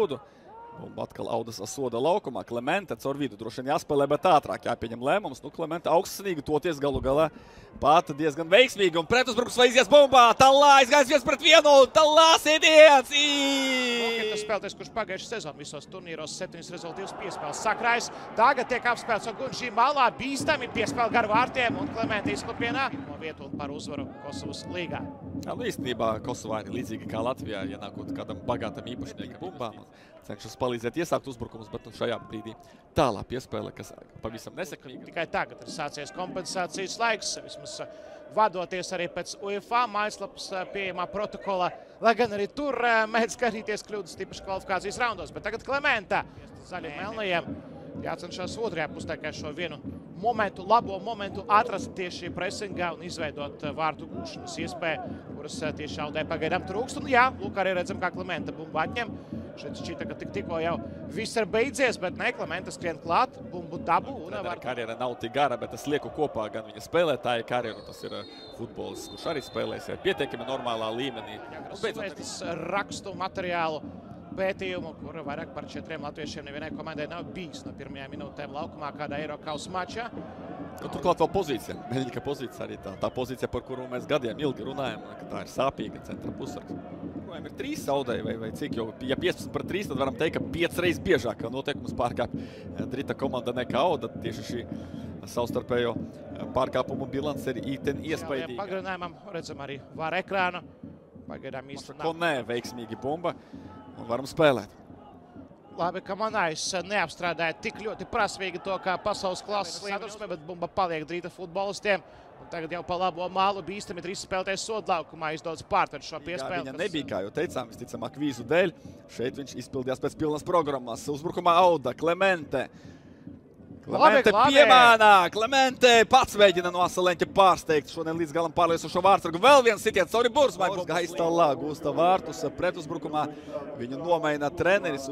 kļūdu. Bumba atkal Audas soda laukumā. Klemente caur vidu. Droši vien jāspēlē, bet ātrāk jāpieņem lēmums. Nu, Klemente augstsnīgi toties galu galā. Pāta diezgan veiksmīgi. Un pretuzbrukums vai izies bumbā. Talā izgājis 1-1. Talā sēdiens. Tas spēlētājs, kurš pagājušajā sezonā visos turnīros 7 rezultātus piespēles sakrājis. Tagad tiek apspēlēts Ogunšī malā. Bīstami piespēle gar vārtiem. Un Klemente izklupienā no vietu un par uzvaru Kosovas līgā. Jā, nu īstenībā Kosovā ir līdzīgi kā Latvijā, ienākot kādam bagātam īpašniekam bumbām. Cenšas palīdzēt iesākt uzbrukumus, bet šajā brīdī tālā piespēle, kas pavisam nesekmīga. Tikai tagad ir sācies kompensācijas laiks, vismaz vadoties arī pēc UEFA mājaslapas pieejamā protokola, lai gan arī tur mēdz skatīties kļūdas tīpaši kvalifikācijas raundos. Bet tagad Klemente zaļiem melnajiem jācenšas otrajā pusē šo vienu momentu, labo momentu atrast tieši presingā un izveidot vārtu gūšanas iespēju, kuras tieši Audai pagaidām trūkst. Un jā, lūk, arī redzam, kā Klemente bumbu atņem. Šeit šķita, ka tikko jau viss ir beidzies, bet ne, Klemente skrien klāt, bumbu dabu. Karjera nav tik gara, bet es lieku kopā gan viņa spēlētāja karjeru, tas ir futbolists, kurš arī spēlēs pietiekami normālā līmenī. Uzvēstis rakstu materiālu pētījumu, kur vairāk par 4 latviešiem nevienai komandai nav bijis no pirmajām minūtēm laukumā kādā Eirokausa mačā. Turklāt vēl pozīcija. Meļņika pozīcija arī tā pozīcija, par kuru mēs gadiem ilgi runājam, ka tā ir sāpīga centra pusargs. Ir 3 Audai vai cik, jo ja 15-3, tad varam teikt, ka 5 reizes biežāk noteikumus pārkāp Drita komanda nekā Auda. Tieši šī savstarpējo pārkāpumu bilance ir īten iespaidīga. Pagarinājumam redzam arī vāra ekrānu. Pagaidām īsti nav. Konē veiksmīgi bumba un varam spēlēt. Labi, ka Manājs neapstrādāja tik ļoti prasmīgi to, kā pasaules klases sadursme, bet bumba paliek Drita futbolistiem. Un tagad jau pa labo mālu bīstami 3 spēlētājs sodlaukumā izdodas pārtvert šo piespēli. Viņa nebija, kā jau teicām, visticamāk vīzu dēļ. Šeit viņš izpildījās pēc pilnas programmas. Uzbrukumā Auda, Klemente. Klemente piemānā, Klemente pats mēģina no asaleņķa pārsteigt šodien līdz galam pārliesošo vārtsargu. Vēl viens sitiens cauri Burzmai. Gaiss tālāk gūsta vārtus pretuzbrukumā. Viņu nomaina treneris.